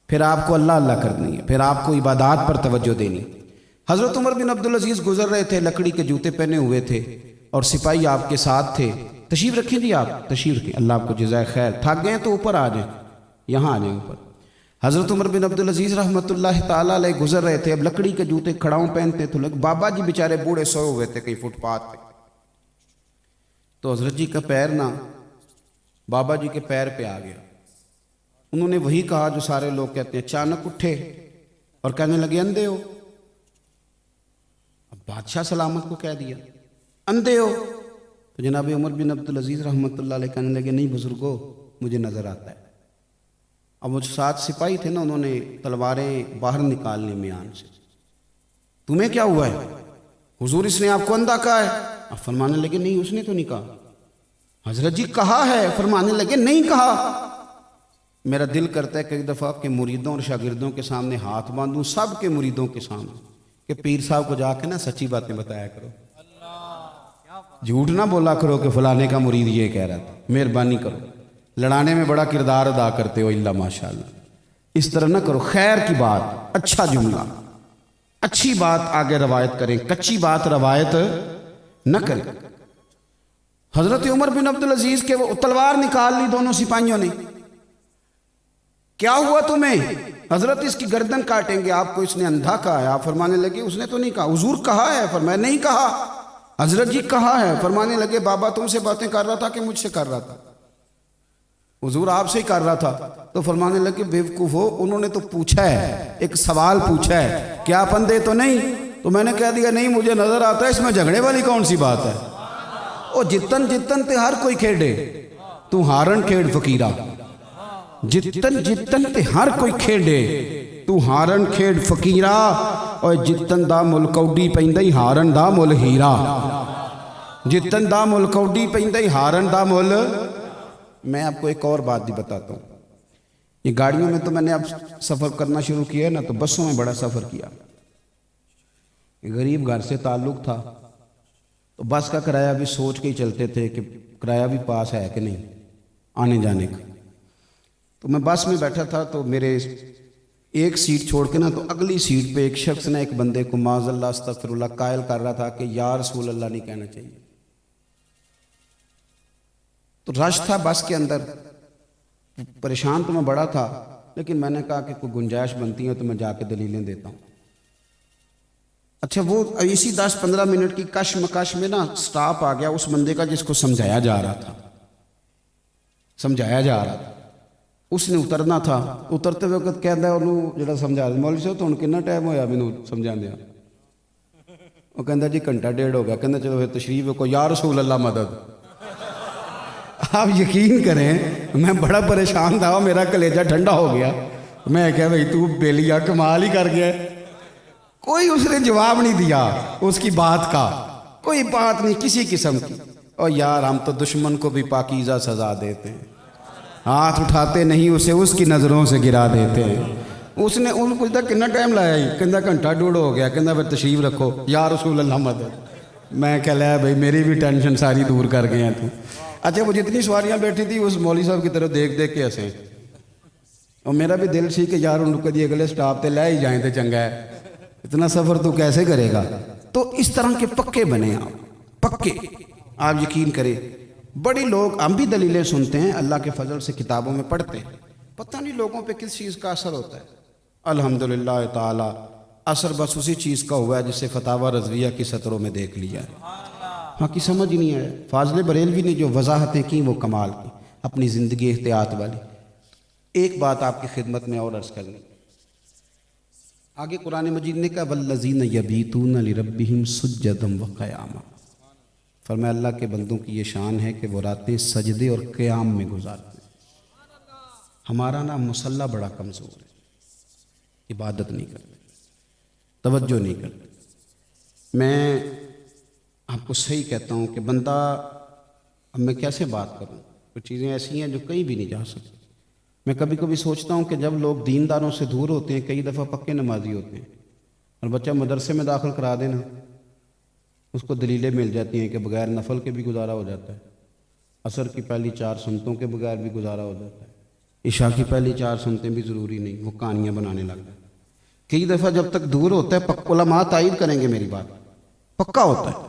پھر آپ کو اللہ اللہ کرنی ہے، پھر آپ کو عبادات پر توجہ دینی ہے۔ حضرت عمر بن عبدالعزیز گزر رہے تھے، لکڑی کے جوتے پہنے ہوئے تھے، اور سپاہی آپ کے ساتھ تھے۔ تشریف رکھیں جی، آپ تشریف رکھیں، اللہ آپ کو جزائے خیر۔ تھک گئے تو اوپر آ جائیں، یہاں آ جائیں اوپر۔ حضرت عمر بن عبدالعزیز رحمۃ اللہ تعالیٰ علیہ گزر رہے تھے، اب لکڑی کے جوتے کھڑاؤں پہنتے تو بابا جی بیچارے بوڑھے سوئے ہوئے تھے کہیں فٹ پاتھ پہ، تو حضرت جی کا پیر نا بابا جی کے پیر پہ آ گیا۔ انہوں نے وہی کہا جو سارے لوگ کہتے ہیں، اچانک اٹھے اور کہنے لگے اندھے ہو۔ اب بادشاہ سلامت کو کہہ دیا اندھے ہو، تو جناب عمر بن عبدالعزیز رحمۃ اللہ علیہ کہنے لگے نہیں بزرگو، مجھے نظر آتا ہے۔ اب وہ 7 سپاہی تھے نا، انہوں نے تلواریں باہر نکال لی میان سے۔ تمہیں کیا ہوا ہے حضور، اس نے آپ کو اندھا کہا ہے؟ اب فرمانے لگے نہیں، اس نے تو نہیں کہا۔ حضرت جی کہا ہے، فرمانے لگے نہیں کہا۔ میرا دل کرتا ہے کئی دفعہ کہ مریدوں اور شاگردوں کے سامنے ہاتھ باندھوں، سب کے مریدوں کے سامنے، کہ پیر صاحب کو جا کے نا سچی باتیں بتایا کرو، جھوٹ نہ بولا کرو کہ فلانے کا مرید یہ کہہ رہا تھا، مہربانی کرو، لڑانے میں بڑا کردار ادا کرتے ہو اللہ ماشاءاللہ، اس طرح نہ کرو۔ خیر کی بات، اچھا جملہ، اچھی بات آگے روایت کریں، کچی بات روایت نہ کریں۔ حضرت عمر بن عبدالعزیز کے وہ تلوار نکال لی دونوں سپاہیوں نے۔ کیا ہوا تمہیں؟ حضرت اس کی گردن کاٹیں گے، آپ کو اس نے اندھا کہا ہے۔ آپ فرمانے لگے اس نے تو نہیں کہا۔ حضور کہا ہے؟ فرمایا نہیں کہا۔ حضرت جی کہا ہے؟ فرمانے لگے بابا تم سے باتیں کر رہا تھا کہ مجھ سے کر رہا تھا؟ حضور آپ سے ہی کر رہا تھا۔ تو فرمانے لگے بیوقوف ہو، انہوں نے تو پوچھا ہے، ایک سوال پوچھا ہے کہ آپ اندھے تو نہیں؟ تو میں نے کہہ دیا نہیں مجھے نظر آتا ہے، اس میں جھگڑے والی کون سی بات ہے؟ او جتن جتن تے ہر کوئی کھیڑے، تو ہارن کھیڑ فقیرہ، جتن جتن تے ہر کوئی کھیڑے، تو ہارن کھیڑ فقیرہ، اور جتن دا مل کوڈی پیندائی ہارن دا مل ہیرا، جتن دا مل کوڈی پیندائی ہارن دا مل۔ میں آپ کو ایک اور بات بھی بتاتا ہوں، یہ گاڑیوں میں تو میں نے اب سفر کرنا شروع کیا ہے نا، تو بسوں میں بڑا سفر کیا۔ غریب گھر سے تعلق تھا، تو بس کا کرایہ بھی سوچ کے ہی چلتے تھے کہ کرایہ بھی پاس ہے کہ نہیں آنے جانے کا۔ تو میں بس میں بیٹھا تھا تو میرے ایک سیٹ چھوڑ کے نا تو اگلی سیٹ پہ ایک شخص نے ایک بندے کو معاذ اللہ استغفر اللہ قائل کر رہا تھا کہ یا رسول اللہ نہیں کہنا چاہیے۔ تو رش تھا بس کے اندر، پریشان تو میں بڑا تھا، لیکن میں نے کہا کہ کوئی گنجائش بنتی ہے تو میں جا کے دلیلیں دیتا ہوں۔ اچھا وہ اسی 10-15 منٹ کی کش مکش میں نا سٹاپ آ گیا اس بندے کا جس کو سمجھایا جا رہا تھا۔ اس نے اترنا تھا، اترتے وقت کہتا ہے انہوں جڑا سمجھا رہا مولوی صاحب تو کتنا ٹائم ہویا مینوں سمجھاندیا؟ وہ کہتا جی گھنٹہ ڈیڑھ ہو گیا۔ کہتا چلو پھر تشریف کو یا رسول اللہ مدد۔ آپ یقین کریں میں بڑا پریشان تھا، میرا کلیجہ ٹھنڈا ہو گیا۔ میں کہا بھائی تو بیلیا کمال ہی کر گیا۔ کوئی اس نے جواب نہیں دیا اس کی بات کا، کوئی بات نہیں کسی قسم کی۔ اور یار ہم تو دشمن کو بھی پاکیزہ سزا دیتے ہیں، ہاتھ اٹھاتے نہیں اسے اس کی نظروں سے گرا دیتے ہیں۔ اس نے ان کو کتنا ٹائم لایا ہی؟ کہتا گھنٹہ ڈیڑھ ہو گیا۔ کہتا پھر تشریف رکھو یا رسول اللہ مدد۔ میں کہہ لیا بھائی میری بھی ٹینشن ساری دور کر گئے ہیں تو۔ اچھا وہ جتنی سواریاں بیٹھی تھی اس مولوی صاحب کی طرف دیکھ دیکھ کے ہنسے، اور میرا بھی دل سی کہ یار ان کو اگلے سٹاپ تے لے ہی جائیں تو چنگا ہے، اتنا سفر تو کیسے کرے گا۔ تو اس طرح کے پکے بنے آپ، پکے۔ آپ یقین کریں بڑی لوگ ہم بھی دلیلیں سنتے ہیں اللہ کے فضل سے کتابوں میں پڑھتے ہیں، پتہ نہیں لوگوں پہ کس چیز کا اثر ہوتا ہے۔ الحمدللہ تعالی اثر بس اسی چیز کا ہوا ہے جسے فتاوی رضویہ کی سطروں میں دیکھ لیا ہے، باقی سمجھ نہیں آیا۔ فاضل بریلوی نے جو وضاحتیں کی وہ کمال کی، اپنی زندگی احتیاط والی۔ ایک بات آپ کی خدمت میں اور عرض کر لیں، آگے قرآن مجید نے کہا والذین یبیتون لربہم سجدا وقیاما، فرمایا اللہ کے بندوں کی یہ شان ہے کہ وہ راتیں سجدے اور قیام میں گزارتے ہیں۔ ہمارا نا مسلح بڑا کمزور ہے، عبادت نہیں کرتے، توجہ نہیں کرتے۔ میں آپ کو صحیح کہتا ہوں کہ بندہ، اب میں کیسے بات کروں، کچھ چیزیں ایسی ہیں جو کہیں بھی نہیں جا سکتی۔ میں کبھی کبھی سوچتا ہوں کہ جب لوگ دینداروں سے دور ہوتے ہیں، کئی دفعہ پکے نمازی ہوتے ہیں، اور بچہ مدرسے میں داخل کرا دینا اس کو دلیلیں مل جاتی ہیں کہ بغیر نفل کے بھی گزارا ہو جاتا ہے، عصر کی پہلی 4 سنتوں کے بغیر بھی گزارا ہو جاتا ہے، عشاء کی پہلی 4 سنتیں بھی ضروری نہیں، وہ کہانیاں بنانے لگتا ہے۔ کئی دفعہ جب تک دور ہوتا ہے، علماء تائید کریں گے میری بات، پکا ہوتا ہے۔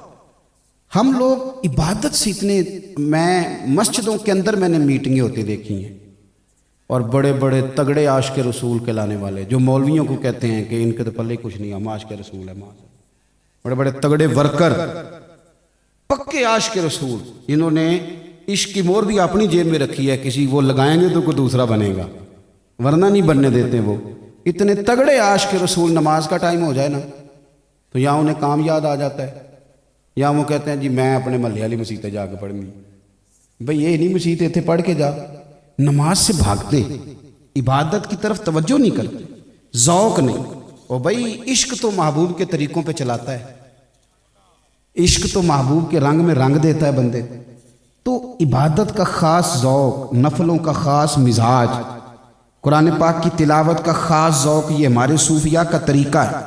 ہم لوگ عبادت سے اتنے، میں مسجدوں کے اندر میں نے میٹنگیں ہوتی دیکھی ہیں، اور بڑے بڑے تگڑے عاشق رسول کے لانے والے جو مولویوں کو کہتے ہیں کہ ان کے تو پلے کچھ نہیں، ہم عاشق رسول ہے، بڑے بڑے تگڑے ورکر، پکے عاشق رسول، انہوں نے عشق کی مور بھی اپنی جیب میں رکھی ہے، کسی وہ لگائیں گے تو کوئی دوسرا بنے گا، ورنہ نہیں بننے دیتے۔ وہ اتنے تگڑے عاشق رسول، نماز کا ٹائم ہو جائے نا تو یا انہیں کام یاد آ جاتا ہے، یا وہ کہتے ہیں جی میں اپنے محلے والی مسجد جا کے پڑھوں گی۔ بھئی یہ نہیں مسجد اتنے پڑھ کے جا، نماز سے بھاگتے، عبادت کی طرف توجہ نہیں کرتے، ذوق نہیں۔ اور بھئی عشق تو محبوب کے طریقوں پہ چلاتا ہے، عشق تو محبوب کے رنگ میں رنگ دیتا ہے بندے، تو عبادت کا خاص ذوق، نفلوں کا خاص مزاج، قرآن پاک کی تلاوت کا خاص ذوق، یہ ہمارے صوفیاء کا طریقہ ہے۔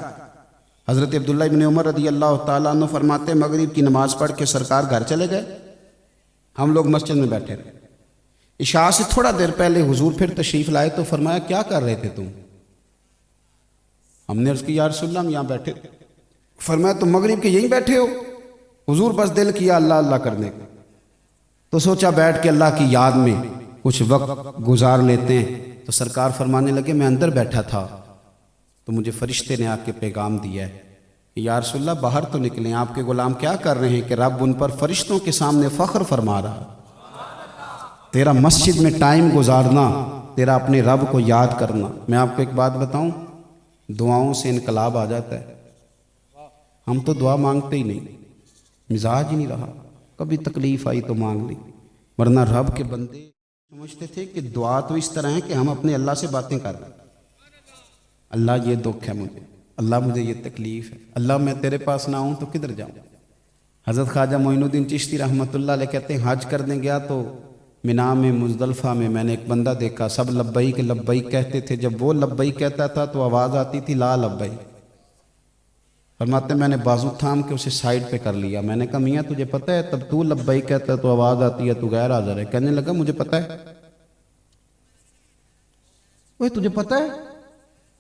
حضرت عبداللہ ابن عمر رضی اللہ تعالیٰ عنہ فرماتے ہیں مغرب کی نماز پڑھ کے سرکار گھر چلے گئے، ہم لوگ مسجد میں بیٹھے رہے، عشاء سے تھوڑا دیر پہلے حضور پھر تشریف لائے تو فرمایا کیا کر رہے تھے تم؟ ہم نے عرض کی یا رسول اللہ ہم یہاں بیٹھے تھے۔ فرمایا تم مغرب کے یہیں بیٹھے ہو؟ حضور بس دل کیا اللہ اللہ کرنے کا، تو سوچا بیٹھ کے اللہ کی یاد میں کچھ وقت گزار لیتے ہیں۔ تو سرکار فرمانے لگے میں اندر بیٹھا تھا تو مجھے فرشتے نے آ کے پیغام دیا ہے کہ یا رسول اللہ باہر تو نکلیں، آپ کے غلام کیا کر رہے ہیں کہ رب ان پر فرشتوں کے سامنے فخر فرما رہا۔ تیرا مسجد میں ٹائم گزارنا، تیرا اپنے رب کو یاد کرنا۔ میں آپ کو ایک بات بتاؤں، دعاؤں سے انقلاب آ جاتا ہے۔ ہم تو دعا مانگتے ہی نہیں، مزاج ہی نہیں رہا، کبھی تکلیف آئی تو مانگ لی، ورنہ رب کے بندے سمجھتے تھے کہ دعا تو اس طرح ہے کہ ہم اپنے اللہ سے باتیں کر رہے ہیں، اللہ یہ دکھ ہے مجھے، اللہ مجھے یہ تکلیف ہے، اللہ میں تیرے پاس نہ ہوں تو کدھر جاؤں۔ حضرت خواجہ معین الدین چشتی رحمۃ اللہ علیہ کہتے ہیں حج کرنے گیا تو مینا میں مزدلفہ میں میں نے ایک بندہ دیکھا، سب لبیک لبیک کہتے تھے، جب وہ لبیک کہتا تھا تو آواز آتی تھی لا لبیک۔ فرماتے ہیں میں نے بازو تھام کے اسے سائڈ پہ کر لیا. میں نے کہا میاں تجھے پتہ ہے تب تو لبیک کہتا ہے تو آواز آتی ہے تو غیر حاضر ہے. کہنے لگا مجھے پتہ ہے. اوے تجھے پتہ ہے؟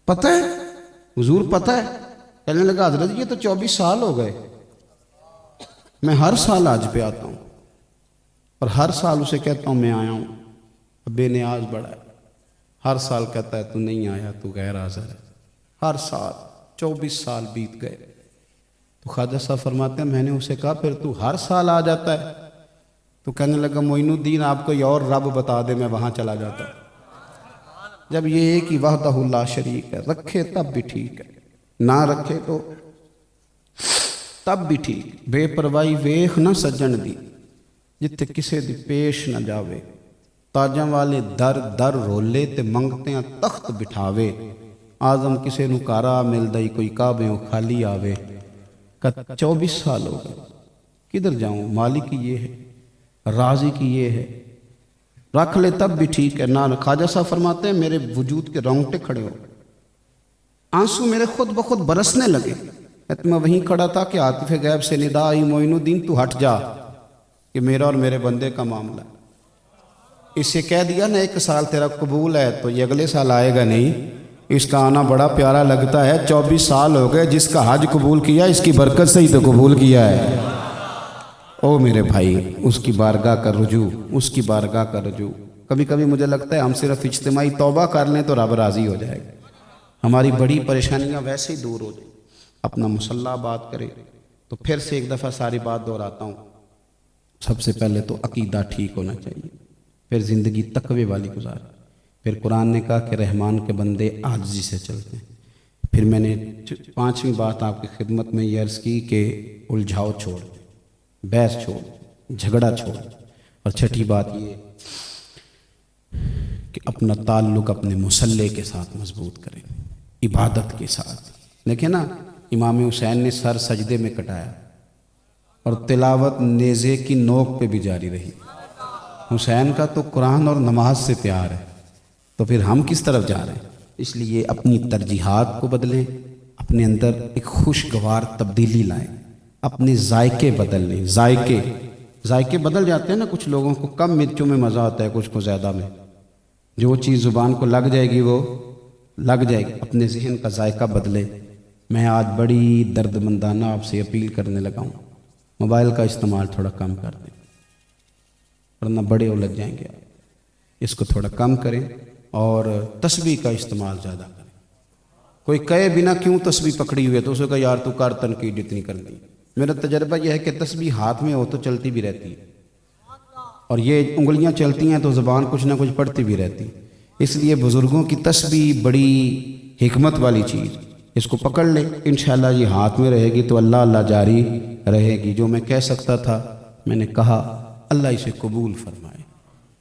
پتہ ہے حضور پتہ ہے. کہنے لگا حضرت یہ تو 24 سال ہو گئے, میں ہر سال آج پہ آتا ہوں اور ہر سال اسے کہتا ہوں میں آیا ہوں. بے نیاز بڑا ہے, ہر سال کہتا ہے تو نہیں آیا تو غیر حاضر ہے. ہر سال 24 سال بیت گئے. تو خواجہ صاحب فرماتے ہیں میں نے اسے کہا پھر تو ہر سال آ جاتا ہے؟ تو کہنے لگا معین الدین آپ کوئی اور رب بتا دے میں وہاں چلا جاتا. جب یہ ایک ہی وحدہ لا شریک ہے, رکھے تب بھی ٹھیک ہے, نہ رکھے تو تب بھی ٹھیک. بے پرواہی ویخ نہ سجن دی جتے کسے دی پیش نہ جاوے. تاجاں والے در در رولے تے منگتے ہیں تخت بٹھاوے. آزم کسے نو کارا مل دئی کوئی کعبے خالی آوے. 24 سال ہو گئے کدھر جاؤں, مالک کی یہ ہے, راضی کی یہ ہے, رکھ لے تب بھی ٹھیک ہے. نہ خواجہ صاحب فرماتے ہیں میرے وجود کے رونگٹے کھڑے ہو, آنسو میرے خود بخود برسنے لگے. میں وہیں کھڑا تھا کہ عاطف غیب سے ندا آئی معین الدین تو ہٹ جا کہ میرا اور میرے بندے کا معاملہ ہے. اسے کہہ دیا نا 1 سال تیرا قبول ہے تو یہ اگلے سال آئے گا نہیں. اس کا آنا بڑا پیارا لگتا ہے. 24 سال ہو گئے, جس کا حج قبول کیا اس کی برکت سے ہی تو قبول کیا ہے. او میرے بھائی اس کی بارگاہ کا رجوع, اس کی بارگاہ کا رجوع. کبھی کبھی مجھے لگتا ہے ہم صرف اجتماعی توبہ کر لیں تو رب راضی ہو جائے گا, ہماری بڑی پریشانیاں ویسے ہی دور ہو جائیں. اپنا مصلح بات کریں تو پھر سے ایک دفعہ ساری بات دہراتا ہوں. سب سے پہلے تو عقیدہ ٹھیک ہونا چاہیے, پھر زندگی تقوی والی گزارے. پھر قرآن نے کہا کہ رحمان کے بندے عاجزی سے چلتے ہیں. پھر میں نے 5ویں بات آپ کی خدمت میں یہ عرض کی کہ الجھاؤ چھوڑ, بحث چھوڑ, جھگڑا چھوڑ. اور 6ٹھی بات یہ کہ اپنا تعلق اپنے مصلح کے ساتھ مضبوط کریں, عبادت کے ساتھ. دیکھیں نا امام حسین نے سر سجدے میں کٹایا اور تلاوت نیزے کی نوک پہ بھی جاری رہی. حسین کا تو قرآن اور نماز سے پیار ہے, تو پھر ہم کس طرف جا رہے ہیں؟ اس لیے اپنی ترجیحات کو بدلیں, اپنے اندر ایک خوشگوار تبدیلی لائیں, اپنے ذائقے بدل لیں. ذائقے بدل جاتے ہیں نا, کچھ لوگوں کو کم مرچوں میں مزہ آتا ہے, کچھ کو زیادہ میں. جو چیز زبان کو لگ جائے گی وہ لگ جائے گی. اپنے ذہن کا ذائقہ بدلے. میں آج بڑی درد مندانہ آپ سے اپیل کرنے لگا ہوں, موبائل کا استعمال تھوڑا کم کر دیں ورنہ بڑے الجھ جائیں گے. اس کو تھوڑا کم کریں اور تسبیح کا استعمال زیادہ کریں. کوئی کہے بنا کیوں تسبیح پکڑی ہوئی ہے تو اسے کہا یار تو کر تنقید جتنی کرنی. میرا تجربہ یہ ہے کہ تسبیح ہاتھ میں ہو تو چلتی بھی رہتی ہے, اور یہ انگلیاں چلتی ہیں تو زبان کچھ نہ کچھ پڑھتی بھی رہتی. اس لیے بزرگوں کی تسبیح بڑی حکمت والی چیز, اس کو پکڑ لے. انشاءاللہ یہ ہاتھ میں رہے گی تو اللہ اللہ جاری رہے گی. جو میں کہہ سکتا تھا میں نے کہا, اللہ اسے قبول فرمائے.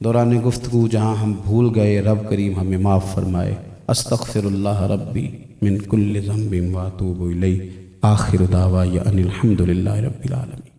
دوران گفتگو جہاں ہم بھول گئے رب کریم ہمیں معاف فرمائے. استغفر اللہ ربی من کل ذنب واتوب الیہ. آخر دعوایا ان الحمد للہ رب العالمین.